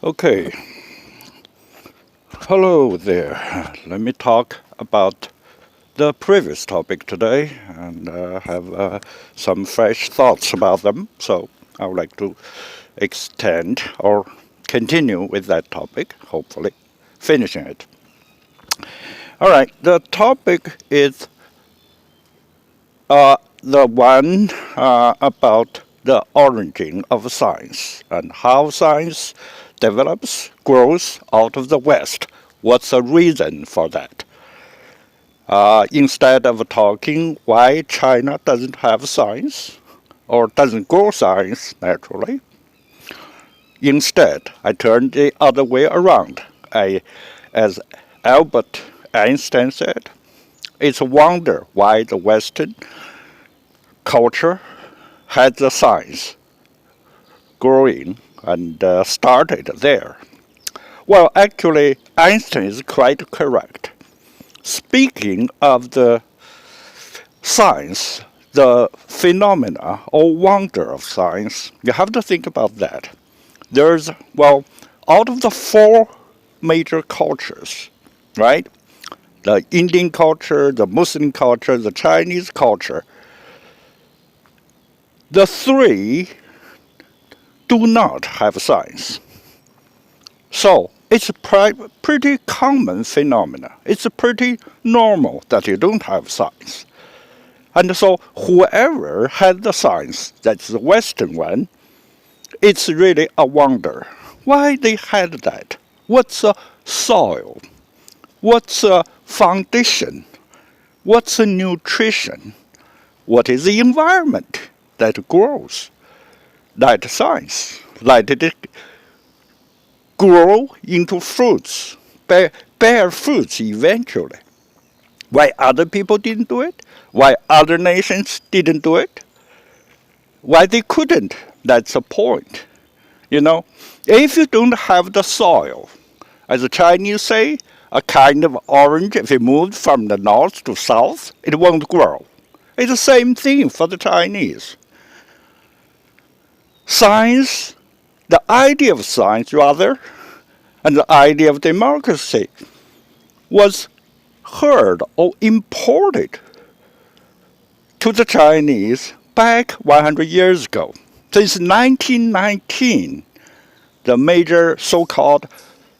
Okay, hello there. Let me talk about the previous topic today and have some fresh thoughts about them. So I would like to extend or continue with that topic, hopefully finishing it. All right, the topic is the one about the origin of science and how science develops, grows out of the West. What's the reason for that? Instead of talking why China doesn't have science or doesn't grow science naturally, instead I turn the other way around. As Albert Einstein said, it's a wonder why the Western culture had the science growing and started there. Well, actually, Einstein is quite correct. Speaking of the science, the phenomena or wonder of science, you have to think about that. Out of the four major cultures, right? The Indian culture, the Muslim culture, the Chinese culture, the three do not have science. So it's a pretty common phenomena. It's pretty normal that you don't have science. And so whoever had the science, that's the Western one, it's really a wonder. Why they had that? What's a soil? What's a foundation? What's a nutrition? What is the environment that grows that science? Let it grow into fruits, bear fruits eventually. Why other people didn't do it? Why other nations didn't do it? Why they couldn't? That's the point. You know, if you don't have the soil, as the Chinese say, a kind of orange, if it moved from the north to south, it won't grow. It's the same thing for the Chinese. Science, the idea of science rather, and the idea of democracy was heard or imported to the Chinese back 100 years ago. Since 1919, the major so-called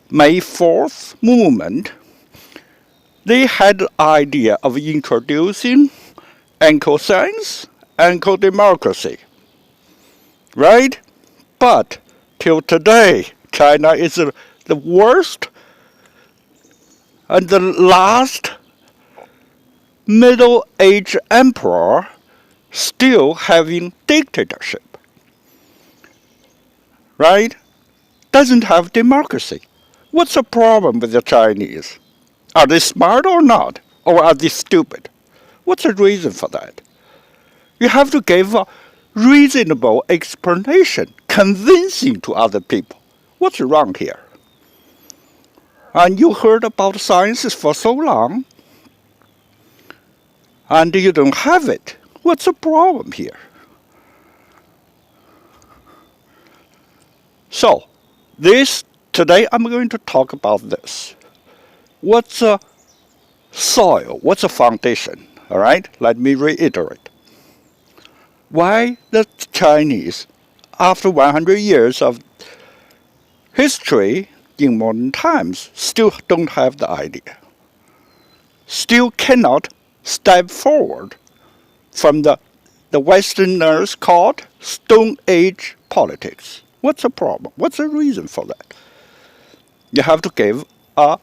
May 4th movement, they had the idea of introducing anti-science, anti-democracy, right? But till today, China is the worst and the last Middle Age emperor still having dictatorship, right? Doesn't have democracy. What's the problem with the Chinese? Are they smart or not? Or are they stupid? What's the reason for that? You have to give a reasonable explanation, convincing to other people. What's wrong here? And you heard about science for so long, and you don't have it. What's the problem here? So, today I'm going to talk about this. What's a soil? What's a foundation? All right, let me reiterate. Why the Chinese, after 100 years of history in modern times, still don't have the idea? Still cannot step forward from the Westerners called Stone Age politics. What's the problem? What's the reason for that? You have to give a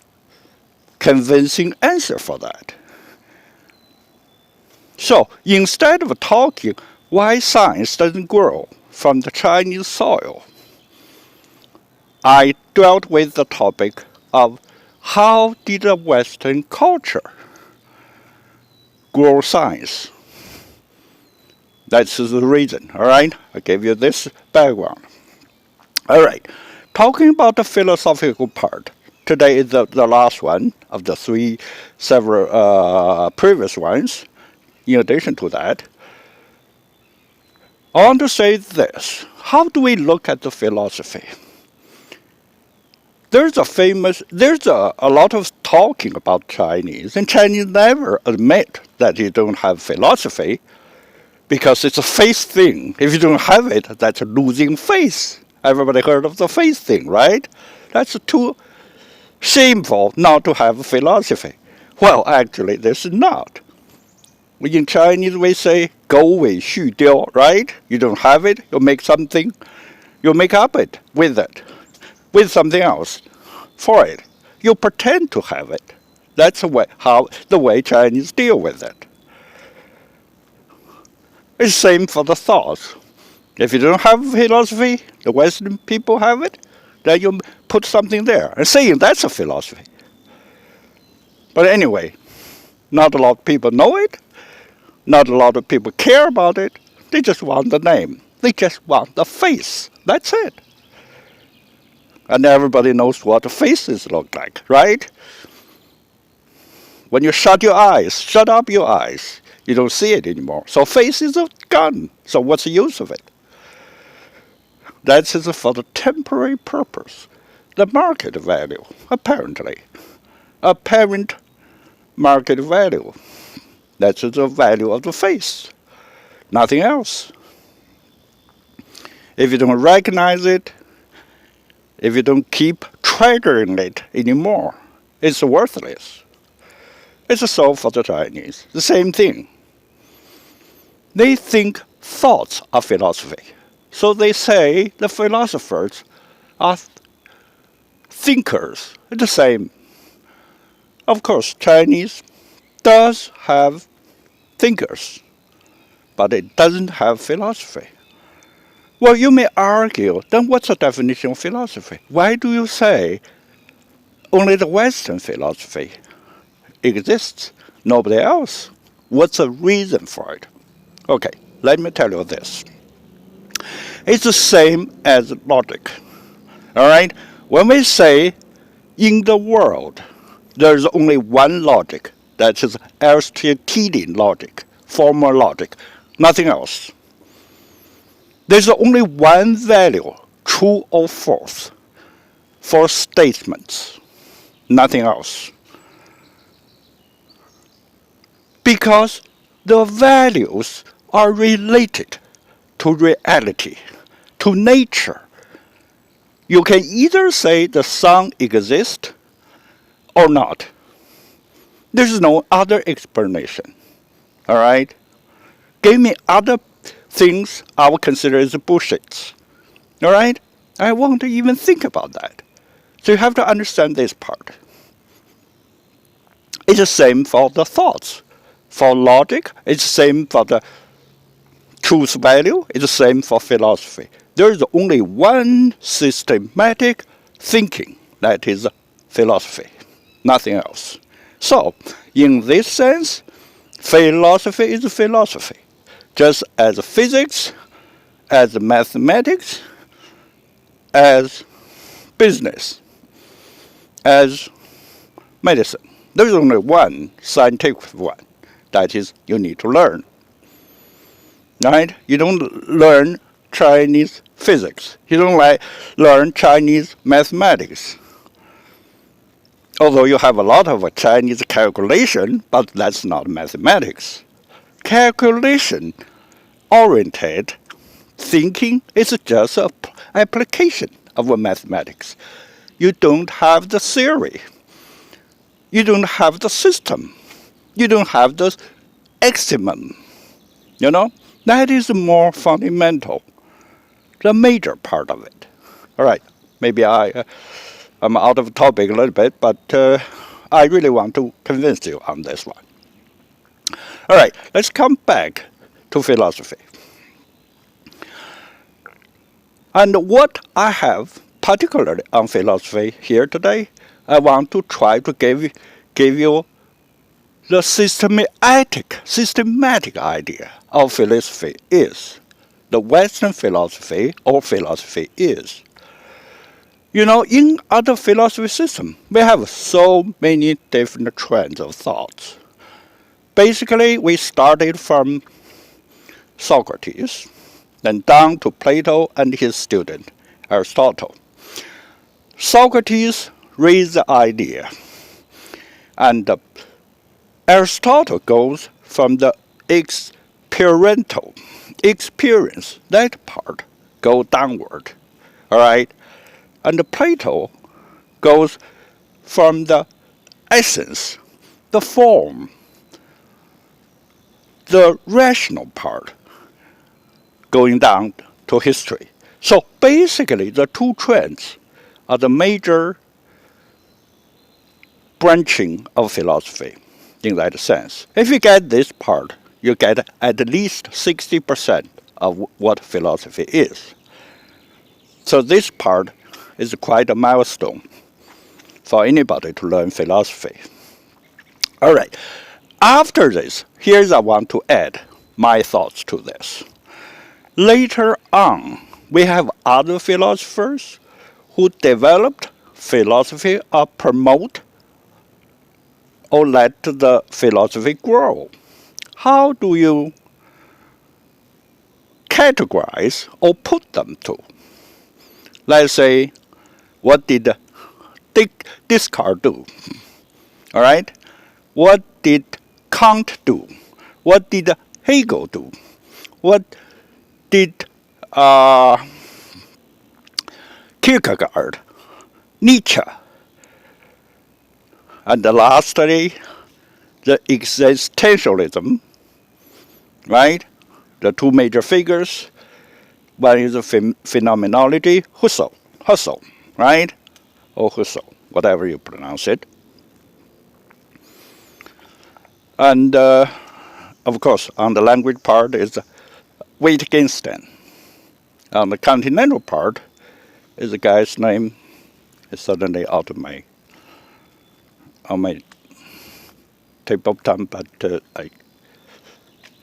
convincing answer for that. So instead of talking why science doesn't grow from the Chinese soil, I dealt with the topic of how did the Western culture grow science. That's the reason, all right? I gave you this background. All right, talking about the philosophical part. Today is the last one of the several previous ones. In addition to that, I want to say this. How do we look at the philosophy? there's a lot of talking about Chinese, and Chinese never admit that you don't have philosophy because it's a face thing. If you don't have it, that's a losing face. Everybody heard of the face thing, right? That's too shameful not to have philosophy. Well, actually, this is not. In Chinese, we say 狗尾续貂, right? You don't have it, you make something, you make up it, with something else for it. You pretend to have it. That's the way Chinese deal with it. It's the same for the thoughts. If you don't have philosophy, the Western people have it, then you put something there and saying that's a philosophy. But anyway, not a lot of people know it. Not a lot of people care about it. They just want the name. They just want the face. That's it. And everybody knows what the faces look like, right? When you shut up your eyes, you don't see it anymore. So face is gone. So what's the use of it? That is for the temporary purpose. The market value, apparently. Apparent market value. That's the value of the face. Nothing else. If you don't recognize it, if you don't keep treasuring it anymore, it's worthless. It's so for the Chinese. The same thing. They think thoughts are philosophy. So they say the philosophers are thinkers. It's the same. Of course, Chinese does have thinkers, but it doesn't have philosophy. Well, you may argue, then what's the definition of philosophy? Why do you say only the Western philosophy exists, nobody else? What's the reason for it? Okay, let me tell you this. It's the same as logic. All right? When we say in the world, there's only one logic, that is Aristotelian logic, formal logic, nothing else. There's only one value, true or false, for statements, nothing else. Because the values are related to reality, to nature. You can either say the sun exists or not. There's no other explanation. All right? Give me other things I would consider as bullshit. All right? I won't even think about that. So you have to understand this part. It's the same for the thoughts. For logic, it's the same for the truth value, it's the same for philosophy. There is only one systematic thinking, that is philosophy, nothing else. So, in this sense, philosophy is philosophy, just as physics, as mathematics, as business, as medicine. There is only one scientific one, that is, you need to learn. Right? You don't learn Chinese physics. You don't learn Chinese mathematics. Although you have a lot of Chinese calculation, but that's not mathematics. Calculation-oriented thinking is just an application of mathematics. You don't have the theory. You don't have the system. You don't have the axiom. You know? That is more fundamental, the major part of it. All right, maybe I'm out of topic a little bit, but I really want to convince you on this one. All right, let's come back to philosophy. And what I have particularly on philosophy here today, I want to try to give you the systematic idea of philosophy is. The Western philosophy or philosophy is. You know, in other philosophy systems, we have so many different trends of thoughts. Basically, we started from Socrates, then down to Plato and his student, Aristotle. Socrates raised the idea, and Aristotle goes from the experiential experience, that part, go downward, all right? And Plato goes from the essence, the form, the rational part, going down to history. So basically, the two trends are the major branching of philosophy in that sense. If you get this part, you get at least 60% of what philosophy is. So this part is quite a milestone for anybody to learn philosophy. All right. After this, here's I want to add my thoughts to this. Later on, we have other philosophers who developed philosophy or promote or let the philosophy grow. How do you categorize or put them to? Let's say, what did Descartes do? All right? What did Kant do? What did Hegel do? What did Kierkegaard, Nietzsche? And lastly, the existentialism, right? The two major figures. One is the phenomenology, Husserl, right? Or Husserl, whatever you pronounce it. And of course, on the language part is Wittgenstein. On the continental part is a guy's name is suddenly out of on my tip of tongue, but I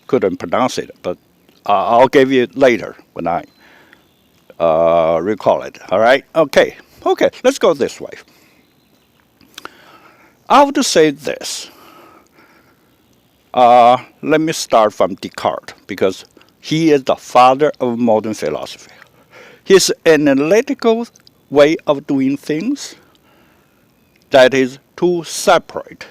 couldn't pronounce it. But I'll give you it later when I recall it. All right? Okay, let's go this way. I would say this. Let me start from Descartes, because he is the father of modern philosophy. His analytical way of doing things, that is to separate,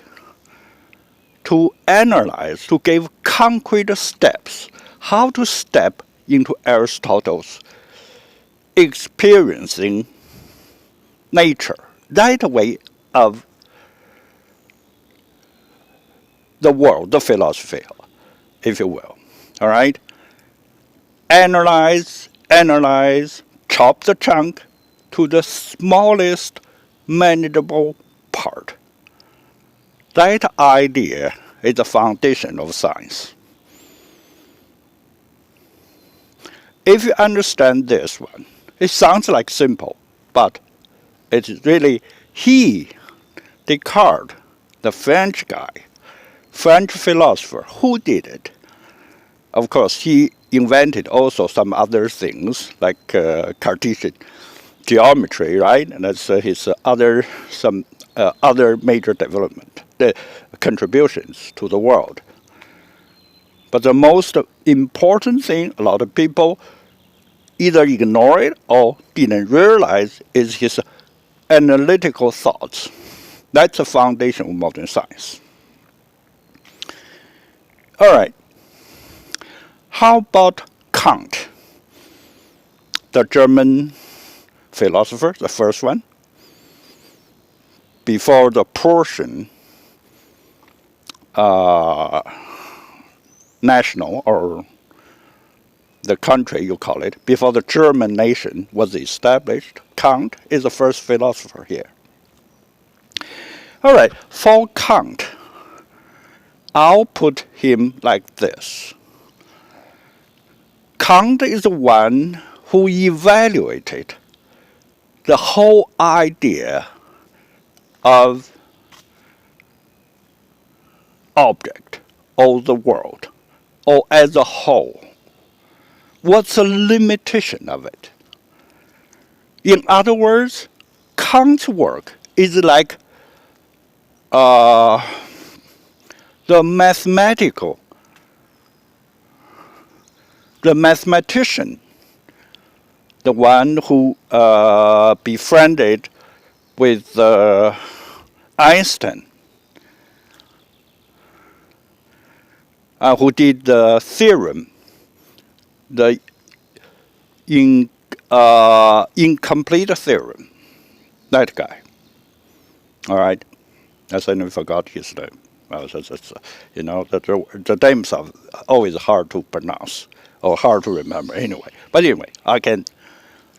to analyze, to give concrete steps, how to step into Aristotle's experiencing nature, that way of the world, the philosophy, if you will. All right? Analyze, chop the chunk to the smallest manageable part. That idea is the foundation of science. If you understand this one, it sounds like simple, but it's really Descartes, the French guy, French philosopher, who did it. Of course, he invented also some other things like Cartesian geometry, right? And that's his other major development, the contributions to the world. But the most important thing, a lot of people either ignore it or didn't realize, is his analytical thoughts. That's the foundation of modern science. All right. How about Kant, the German philosopher, the first one, before the Prussian national, or the country you call it, before the German nation was established, Kant is the first philosopher here. All right, for Kant, I'll put him like this. Kant is the one who evaluated the whole idea of object or the world, or as a whole. What's the limitation of it? In other words, Kant's work is like the mathematician, the one who befriended with Einstein, who did the theorem, the incomplete theorem. That guy. All right. I suddenly forgot his name. Well, the names are always hard to pronounce or hard to remember anyway. But anyway, I can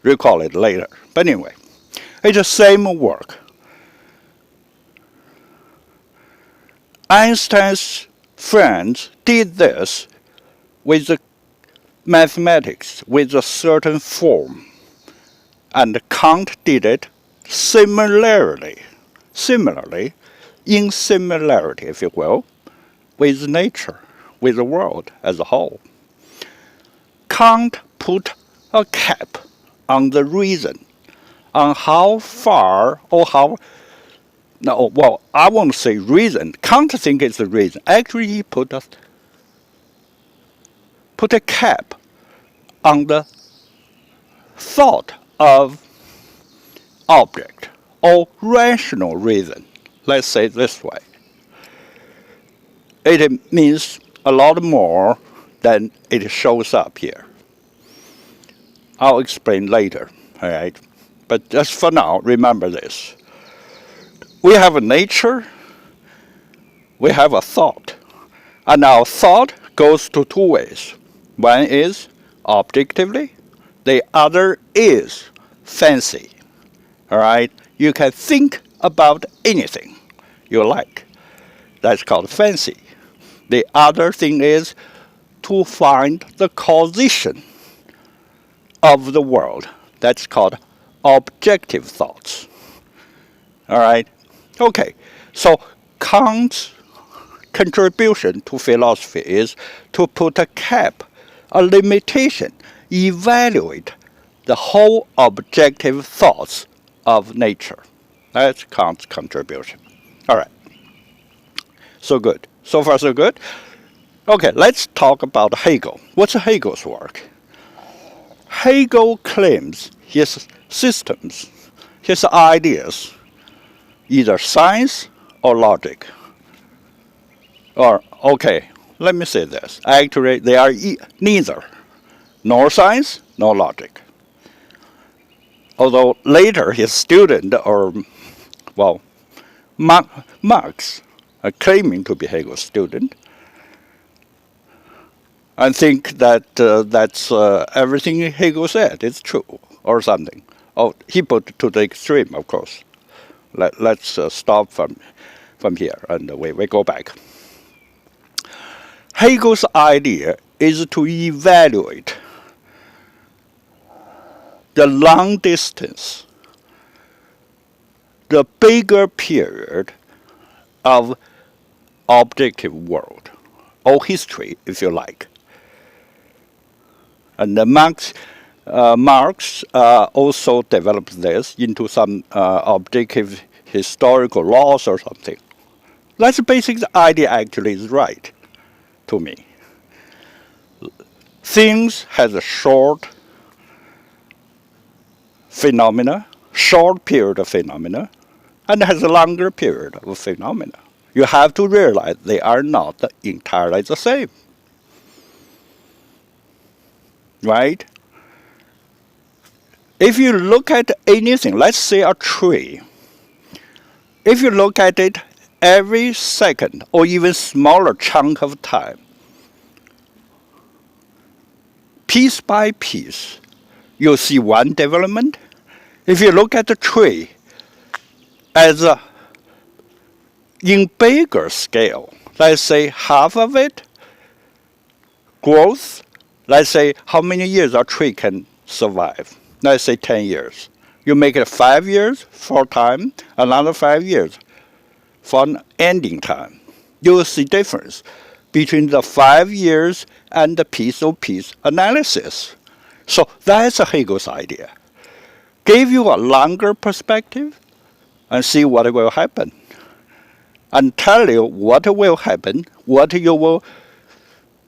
recall it later. But anyway, it's the same work. Einstein's friends did this with the mathematics with a certain form, and Kant did it similarly, in similarity, if you will, with nature, with the world as a whole. Kant put a cap on the reason, on how far or how. No, well, I won't say reason. Kant thinks it's the reason. Actually, he put a cap on the thought of object or rational reason. Let's say it this way. It means a lot more than it shows up here. I'll explain later, all right? But just for now, remember this. We have a nature, we have a thought, and our thought goes to two ways. One is objectively, the other is fancy, all right? You can think about anything you like. That's called fancy. The other thing is to find the causation of the world. That's called objective thoughts. All right? Okay, so Kant's contribution to philosophy is to put a cap, a limitation, evaluate the whole objective thoughts of nature. That's Kant's contribution. All right. So good. So far, so good. Okay, let's talk about Hegel. What's Hegel's work? Hegel claims his systems, his ideas, either science or logic. Or, okay, let me say this. Actually, they are neither, nor science, nor logic. Although later his student, Marx, claiming to be Hegel's student, I think that that's everything Hegel said is true, or something. Oh, he put it to the extreme, of course. Let's stop from here, and we go back. Hegel's idea is to evaluate the long distance, the bigger period of objective world, or history, if you like. And Marx also developed this into some objective historical laws or something. That's the basic idea actually is right to me. Things has a short phenomena, short period of phenomena, and has a longer period of phenomena. You have to realize they are not entirely the same. Right? If you look at anything, let's say a tree, if you look at it every second or even smaller chunk of time, piece by piece, you'll see one development. If you look at the tree as in bigger scale, let's say half of it, growth, let's say how many years a tree can survive. Let's say 10 years. You make it 5 years for time, another 5 years for an ending time. You will see difference between the 5 years and the piece-to-piece analysis. So that's Hegel's idea. Give you a longer perspective and see what will happen. And tell you what will happen, what you will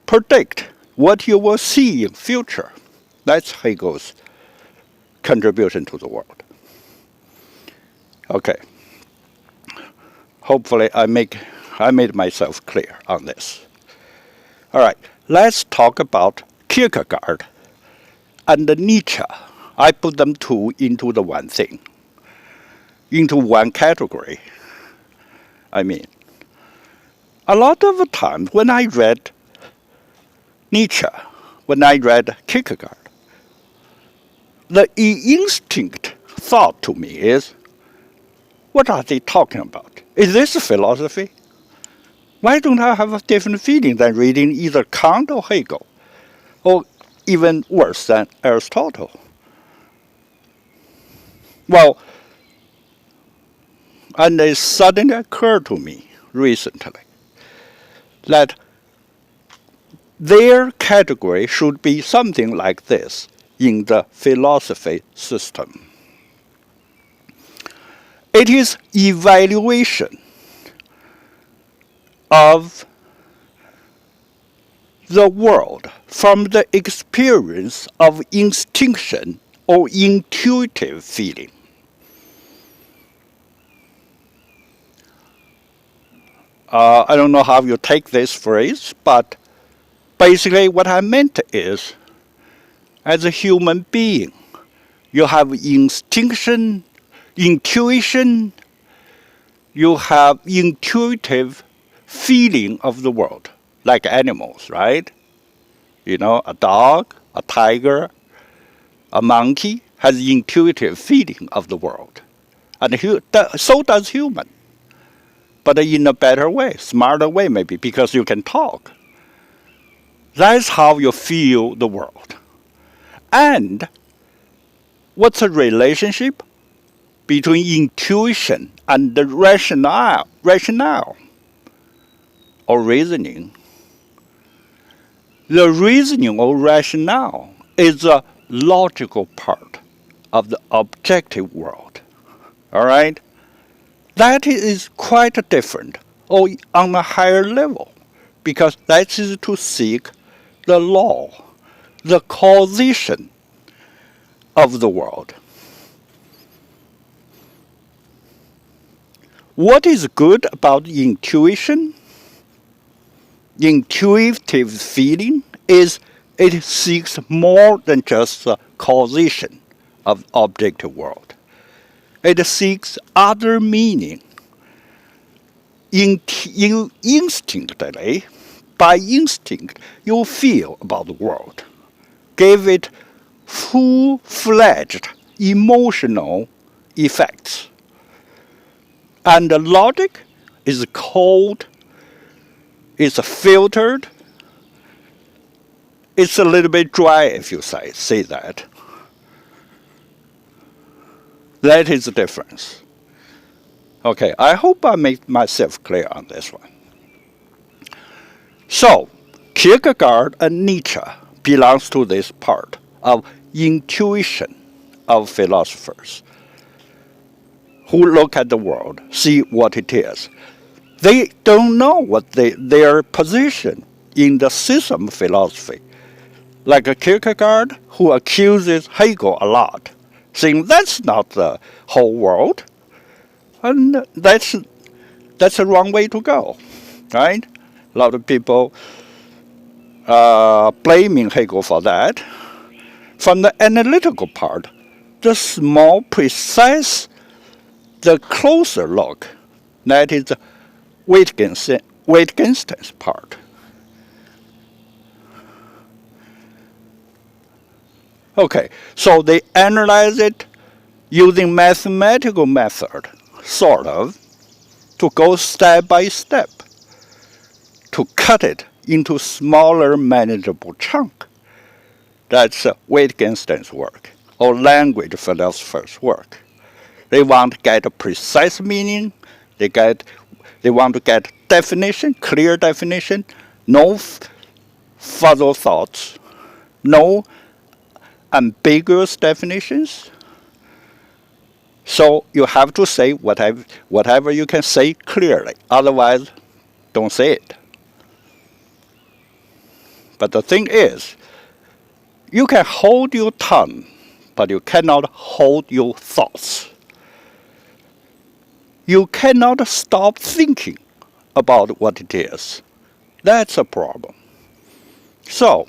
predict, what you will see in future. That's Hegel's contribution to the world. Okay. Hopefully I made myself clear on this. All right. Let's talk about Kierkegaard and Nietzsche. I put them two into the one thing, into one category. I mean, a lot of the times when I read Nietzsche, when I read Kierkegaard, the instinct thought to me is, what are they talking about? Is this philosophy? Why don't I have a different feeling than reading either Kant or Hegel, or even worse than Aristotle? Well, and it suddenly occurred to me recently that their category should be something like this in the philosophy system. It is evaluation of the world from the experience of instinction or intuitive feeling. I don't know how you take this phrase, but basically what I meant is, as a human being, you have intuition, you have intuitive feeling of the world, like animals, right? You know, a dog, a tiger, a monkey has intuitive feeling of the world. And so does human. But in a better way, smarter way maybe, because you can talk. That's how you feel the world. And what's the relationship between intuition and the rationale or reasoning? The reasoning or rationale is a logical part of the objective world. All right? That is quite different, or on a higher level, because that is to seek the law, the causation of the world. What is good about intuition? Intuitive feeling is it seeks more than just the causation of objective world. It seeks other meaning. Instinctively, by instinct, you feel about the world. Give it full-fledged emotional effects. And the logic is cold, it's filtered, it's a little bit dry if you say that. That is the difference. Okay, I hope I made myself clear on this one. So, Kierkegaard and Nietzsche belongs to this part of intuition of philosophers who look at the world, see what it is. They don't know what their position in the system of philosophy. Like a Kierkegaard who accuses Hegel a lot, saying that's not the whole world. And that's the wrong way to go, right? A lot of people blaming Hegel for that. From the analytical part, the small, precise, the closer look, that is the Wittgenstein's part. Okay, so they analyze it using mathematical method, sort of, to go step by step, to cut it into smaller manageable chunk. That's Wittgenstein's work, or language philosophers' work. They want to get a precise meaning, they want to get definition, clear definition, no further thoughts, no ambiguous definitions. So you have to say whatever you can say clearly. Otherwise, don't say it. But the thing is, you can hold your tongue, but you cannot hold your thoughts. you cannot stop thinking about what it is. That's a problem. So,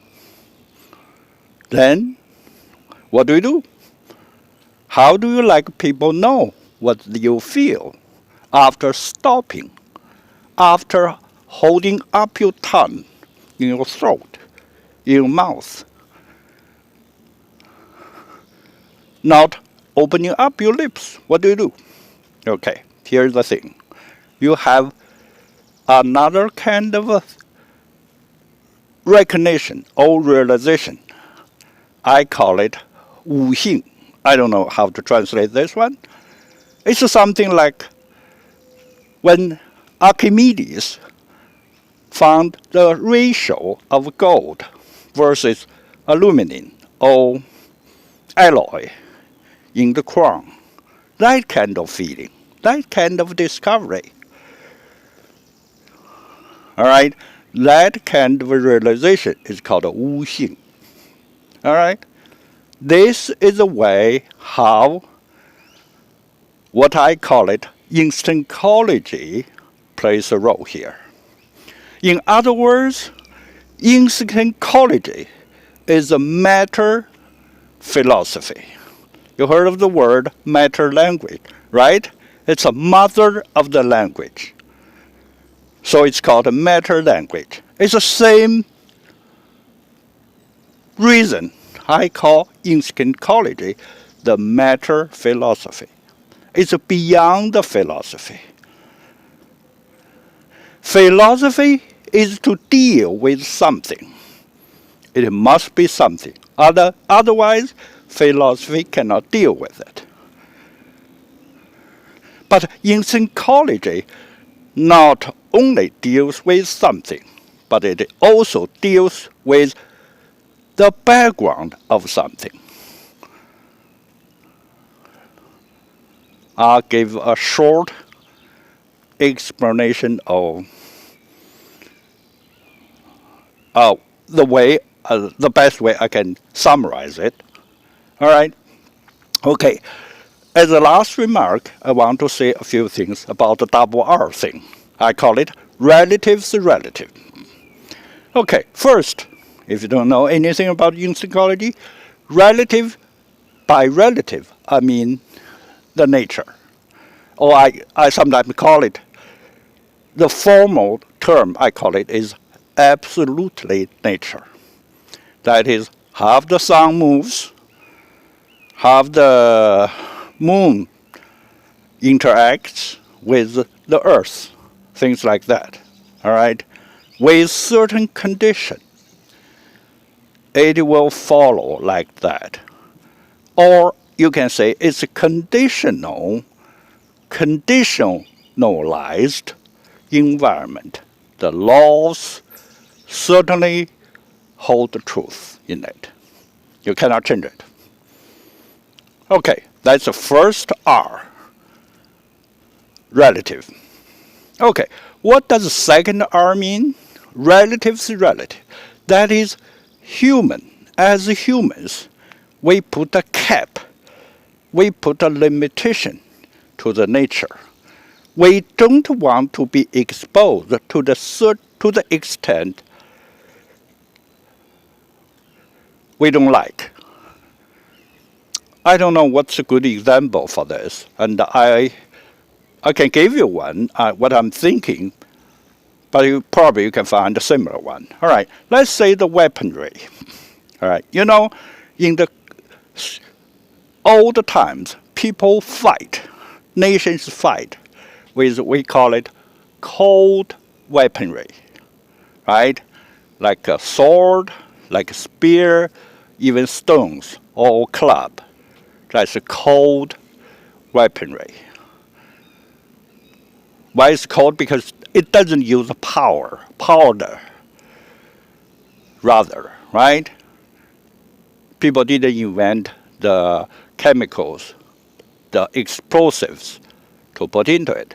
then, what do? How do you like people know what you feel after stopping, after holding up your tongue in your throat, in your mouth, not opening up your lips? What do? Okay, here's the thing. You have another kind of recognition or realization. I call it 悟性. I don't know how to translate this one. It's something like when Archimedes found the ratio of gold versus aluminum or alloy in the crown. That kind of feeling, that kind of discovery. All right, that kind of realization is called 悟性. All right, this is a way how what I call it Instancology plays a role here. In other words, Instancology is a matter philosophy. You heard of the word matter language, right? It's a mother of the language. So it's called a matter language. It's the same reason I call Instancology the matter philosophy. It's beyond the philosophy. Philosophy is to deal with something. It must be something. Otherwise, philosophy cannot deal with it. But Instancology not only deals with something, but it also deals with the background of something. I'll give a short explanation of the best way I can summarize it. All right? Okay. As a last remark, I want to say a few things about the double R thing. I call it relative's relative. Okay, first, if you don't know anything about Instancology, relative by relative, I mean the nature. Or I sometimes call it, the formal term I call it is absolutely nature. That is, half the sun moves, half the moon interacts with the earth, things like that. All right? With certain condition, it will follow like that. Or you can say it's a conditionalized environment. The laws certainly hold the truth in it. You cannot change it. Okay, that's the first R, relative. Okay, what does the second R mean? Relative's relative. That is, as humans, we put a cap, we put a limitation to the nature. We don't want to be exposed to the extent we don't like. I don't know what's a good example for this, and I can give you one, what I'm thinking, but you can find a similar one. All right, let's say the weaponry. All right, you know, in the old times, people fight, nations fight with, we call it cold weaponry, right? Like a sword, like a spear, even stones or club. That's a cold weaponry. Why it's cold? Because it doesn't use powder, rather, right? People didn't invent the chemicals, the explosives to put into it.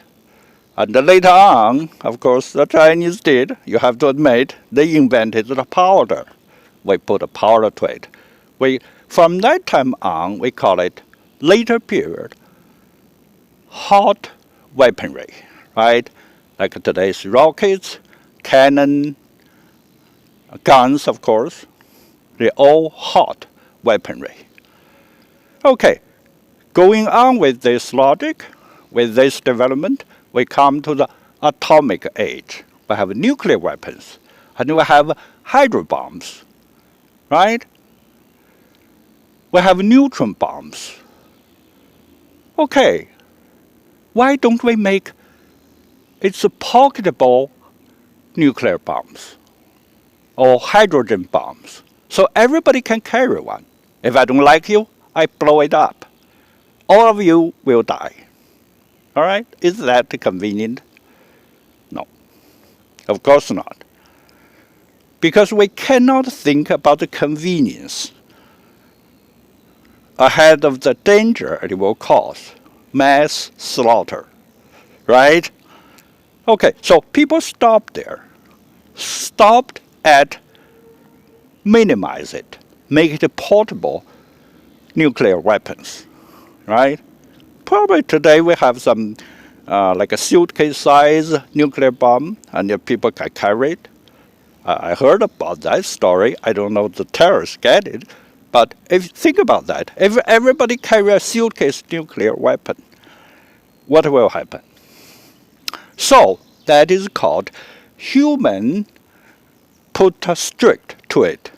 And later on, of course, the Chinese did, you have to admit, they invented the powder. We put a powder to it. From that time on, we call it later period, hot weaponry, right? Like today's rockets, cannon, guns, of course. They're all hot weaponry. Okay, going on with this logic, with this development, we come to the atomic age. We have nuclear weapons, and we have hydro bombs, right? We have neutron bombs. Okay, why don't we make it's pocketable nuclear bombs or hydrogen bombs so everybody can carry one? If I don't like you, I blow it up. All of you will die. All right? Is that convenient? No, of course not. Because we cannot think about the convenience ahead of the danger it will cause. Mass slaughter. Right? Okay, so people stopped there. Stopped at minimize it. Make it portable nuclear weapons. Right? Probably today we have some like a suitcase size nuclear bomb and people can carry it. I heard about that story. I don't know if the terrorists get it. But if you think about that, if everybody carry a suitcase nuclear weapon, what will happen? So that is called human put a strict to it,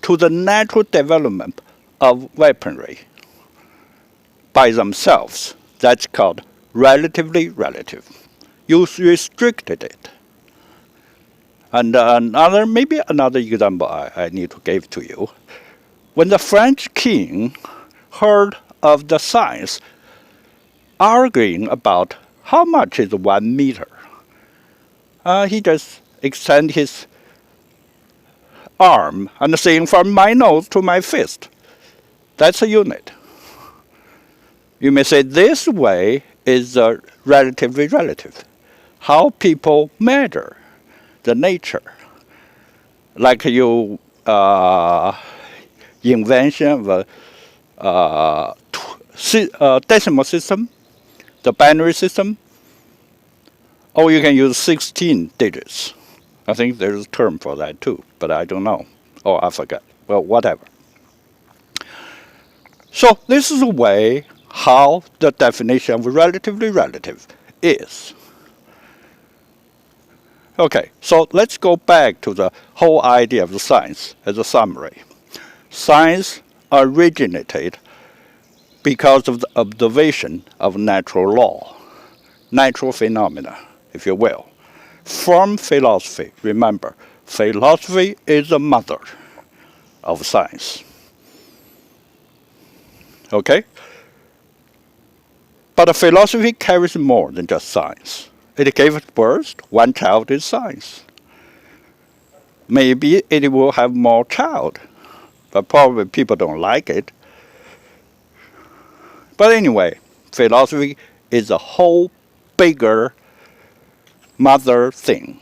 to the natural development of weaponry by themselves. That's called relatively relative. You restricted it. And maybe another example I need to give to you. When the French king heard of the science arguing about how much is 1 meter, he just extended his arm and saying from my nose to my fist. That's a unit. You may say this way is relatively relative. How people measure the nature. Like you invention of a decimal system, the binary system, or you can use 16 digits. I think there's a term for that too, but I don't know, or I forgot. Well, whatever. So this is a way how the definition of relatively relative is. Okay, so let's go back to the whole idea of the science as a summary. Science originated because of the observation of natural law, natural phenomena, if you will. From philosophy, remember, philosophy is the mother of science. Okay? But philosophy carries more than just science. It gave birth, one child is science. Maybe it will have more child, but probably people don't like it. But anyway, philosophy is a whole bigger mother thing,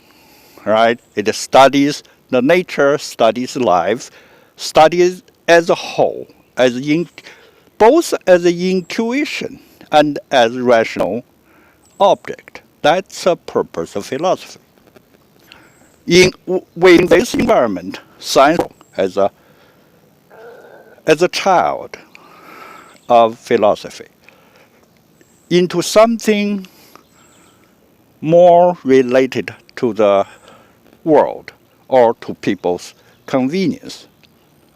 right? It studies the nature, studies life, studies as a whole, both as an intuition and as a rational object. That's the purpose of philosophy. Within this environment, science as a child of philosophy into something more related to the world or to people's convenience.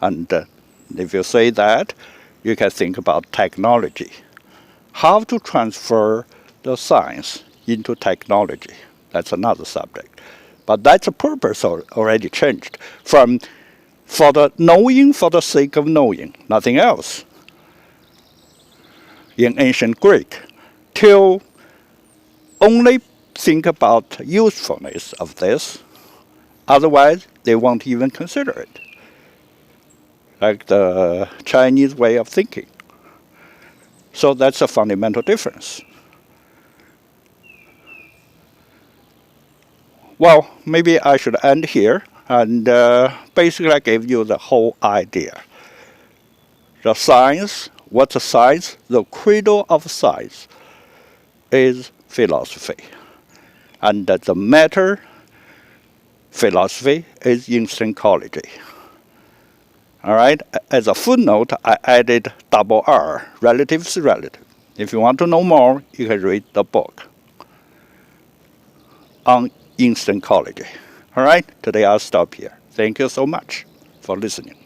And if you say that, you can think about technology. How to transfer the science into technology. That's another subject. But that's a purpose already changed from for the knowing for the sake of knowing, nothing else. In ancient Greek, till only think about usefulness of this, otherwise they won't even consider it. Like the Chinese way of thinking. So that's a fundamental difference. Well, maybe I should end here, and basically I gave you the whole idea. The science, what's a science? The cradle of science is philosophy. And the matter philosophy is Instancology. All right. As a footnote, I added double R, relatives relative. If you want to know more, you can read the book on Instancology. All right. Today I'll stop here. Thank you so much for listening.